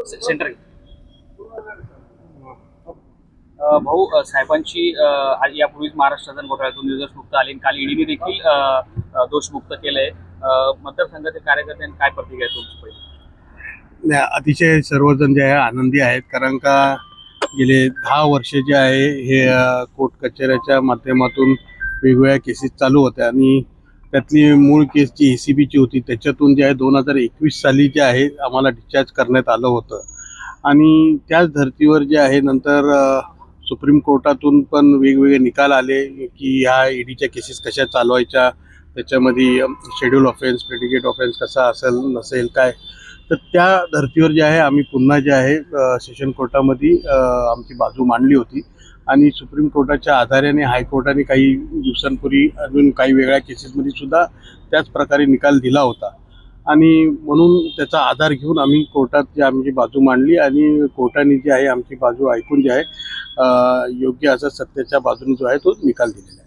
Centre भाऊ साहेबांची यापूर्वीच महाराष्ट्र शासन घोटाळ्यातून निर्दोषमुक्त आली. काल ईडीने देखील दोषमुक्त केलंय. मतदारसंघातील कार्यकर्त्यांनी काय प्रतिक्रिया तुमची पहिली? अतिशय सर्वजण जे आहे आनंदी आहेत, कारण का गेले 10 वर्ष जे आहे हे कोर्ट कचेऱ्याच्या माध्यमातून वेगवेगळ्या केसेस चालू होत्या आणि त्यातली मूळ केस जी ACBची होती त्याच्यातून जे आहे 2021 साली जे आहे आम्हाला डिस्चार्ज करण्यात आलं होतं. आणि त्याच धर्तीवर जे आहे नंतर सुप्रीम कोर्टातून पण वेगवेगळे निकाल आले की ह्या ईडीच्या केसेस कशा चालवायच्या, त्याच्यामध्ये शेड्यूल ऑफेन्स, प्रेडिकेट ऑफेन्स कसा असेल नसेल काय. तर त्या धर्तीवर जे आहे आम्ही पुन्हा जे आहे सेशन कोर्टामध्ये आमची बाजू मांडली होती आणि सुप्रीम कोर्टाच्या आधाराने हायकोर्टाने काही दिवसांपूर्वी अजून काही वेगळ्या केसेसमध्ये सुद्धा त्याच प्रकारे निकाल दिला होता. आणि म्हणून त्याचा आधार घेऊन आम्ही कोर्टात जे आमची बाजू मांडली आणि कोर्टाने जी आहे आमची बाजू ऐकून जे आहे योग्य असा सत्याच्या बाजूने जो आहे तो निकाल दिलेला आहे.